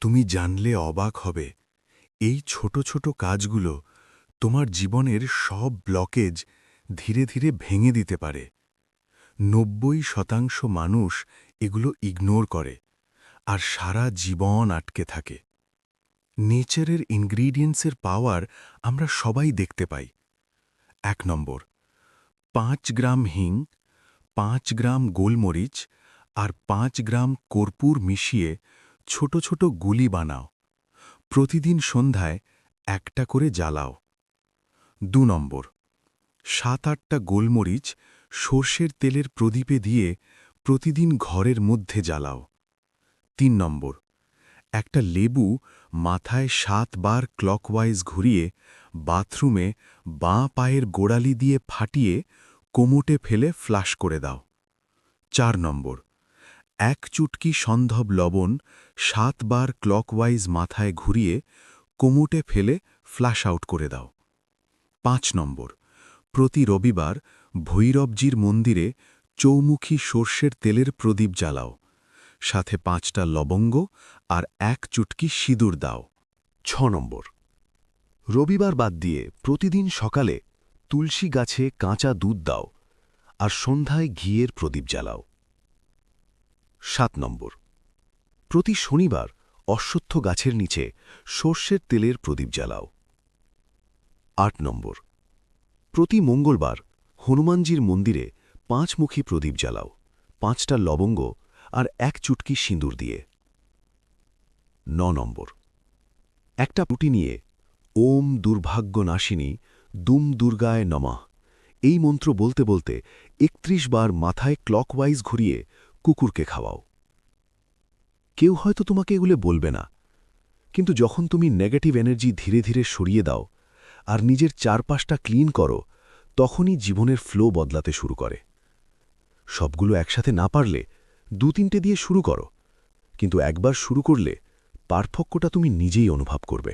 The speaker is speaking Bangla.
তুমি জানলে অবাক হবে, এই ছোট ছোট কাজগুলো তোমার জীবনের সব ব্লকেজ ধীরে ধীরে ভেঙে দিতে পারে। ৯০% মানুষ এগুলো ইগনোর করে আর সারা জীবন আটকে থাকে। নেচারের ইনগ্রিডিয়েন্টসের পাওয়ার আমরা সবাই দেখতে পাই। ১ নম্বর, ৫ গ্রাম হিং, ৫ গ্রাম গোলমরিচ আর ৫ গ্রাম কর্পূর মিশিয়ে ছোট ছোট গুলি বানাও। প্রতিদিন সন্ধ্যায় একটা করে জ্বালাও। ২ নম্বর, ৭-৮টা গোলমরিচ সর্ষের তেলের প্রদীপে দিয়ে প্রতিদিন ঘরের মধ্যে জ্বালাও। ৩ নম্বর, একটা লেবু মাথায় ৭ বার ক্লকওয়াইজ ঘুরিয়ে বাথরুমে বাঁ পায়ের গোড়ালি দিয়ে ফাটিয়ে কোমোটে ফেলে ফ্লাশ করে দাও। ৪ নম্বর, ১ চুটকি সন্ধব লবণ ৭ বার ক্লকওয়াইজ মাথায় ঘুরিয়ে কোমোটে ফেলে ফ্লাশ আউট করে দাও। ৫ নম্বর, প্রতি রবিবার ভৈরবজির মন্দিরে চৌমুখী সর্ষের তেলের প্রদীপ জ্বালাও, সাথে ৫টা লবঙ্গ আর ১ চুটকি সিঁদুর দাও। ৬ নম্বর, রবিবার বাদ দিয়ে প্রতিদিন সকালে তুলসী গাছে কাঁচা দুধ দাও আর সন্ধ্যায় ঘিয়ের প্রদীপ জ্বালাও। ৭ নম্বর, প্রতি শনিবার অশ্বত্থ গাছের নিচে সর্ষের তেলের প্রদীপ জ্বালাও। ৮ নম্বর, প্রতি মঙ্গলবার হনুমানজির মন্দিরে ৫মুখী প্রদীপ জ্বালাও, ৫টা লবঙ্গ আর ১ চুটকি সিঁদুর দিয়ে। ৯ নম্বর, একটা পুটি নিয়ে ওম দুর্ভাগ্যনাশিনী দুম দুর্গায় নমঃ এই মন্ত্র বলতে বলতে ৩১ বার মাথায় ক্লকওয়াইজ ঘুরিয়ে কুকুরকে খাওয়াও। কেউ হয়তো তোমাকে এগুলো বলবে না, কিন্তু যখন তুমি নেগেটিভ এনার্জি ধীরে ধীরে সরিয়ে দাও আর নিজের চারপাশটা ক্লিন করো, তখনই জীবনের ফ্লো বদলাতে শুরু করে। সবগুলো একসাথে না পারলে ২-৩টে দিয়ে শুরু করো, কিন্তু একবার শুরু করলে পার্থক্যটা তুমি নিজেই অনুভব করবে।